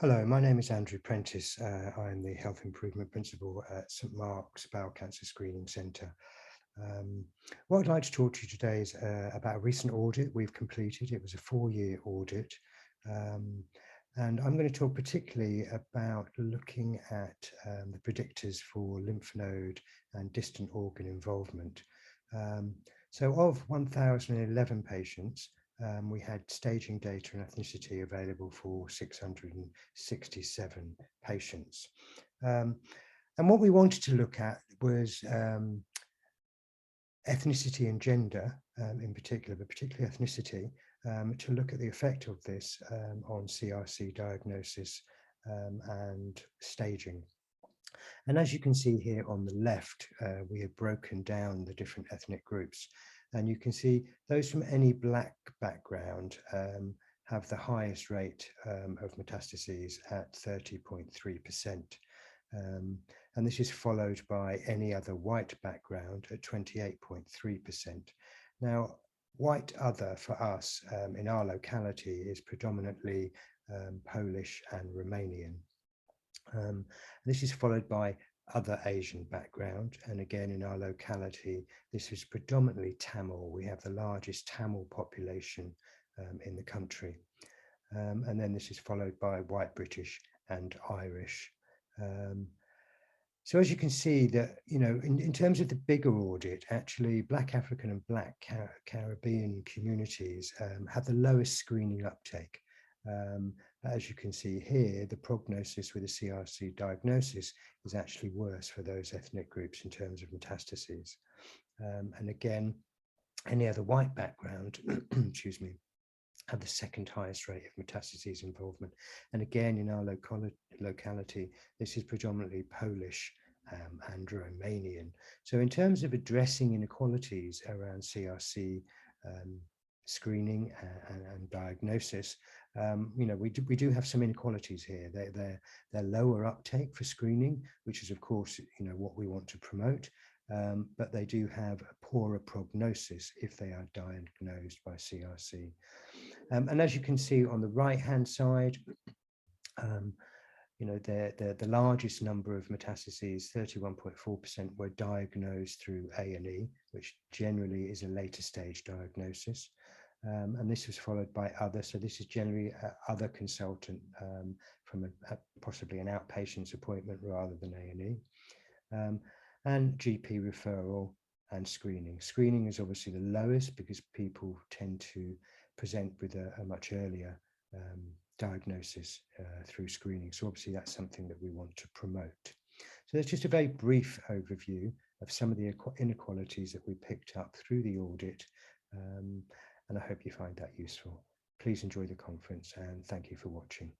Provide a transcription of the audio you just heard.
Hello, my name is Andrew Prentice. I'm the Health Improvement Principal at St Mark's Bowel Cancer Screening Centre. What I'd like to talk to you today is about a recent audit we've completed. It was a 4-year audit. And I'm going to talk particularly about looking at the predictors for lymph node and distant organ involvement. So of 1,011 patients, we had staging data and ethnicity available for 667 patients. And what we wanted to look at was ethnicity and gender in particular, but particularly ethnicity, to look at the effect of this on CRC diagnosis and staging. And as you can see here on the left, we have broken down the different ethnic groups. And you can see those from any Black background have the highest rate of metastases at 30.3%. And this is followed by any other white background at 28.3%. Now, white other for us in our locality is predominantly Polish and Romanian. This is followed by other Asian background, and again in our locality this is predominantly Tamil. We have the largest Tamil population in the country, and then this is followed by white British and Irish. So as you can see that, you know, in terms of the bigger audit, actually Black African and Black Caribbean communities have the lowest screening uptake. As you can see here, the prognosis with a CRC diagnosis is actually worse for those ethnic groups in terms of metastases. And again, any other white background, excuse me, have the second highest rate of metastases involvement. And again, in our locality, this is predominantly Polish and Romanian. So in terms of addressing inequalities around CRC screening and diagnosis, you know, we do have some inequalities here. They're lower uptake for screening, which is of course, you know, what we want to promote, but they do have a poorer prognosis if they are diagnosed by CRC. And as you can see on the right hand side, you know, the largest number of metastases, 31.4%, were diagnosed through A&E, which generally is a later stage diagnosis. And this was followed by other, so this is generally other consultant from possibly an outpatient's appointment rather than A&E, and GP referral and screening. Screening is obviously the lowest because people tend to present with a much earlier diagnosis through screening. So obviously that's something that we want to promote. So that's just a very brief overview of some of the inequalities that we picked up through the audit. And I hope you find that useful. Please enjoy the conference and thank you for watching.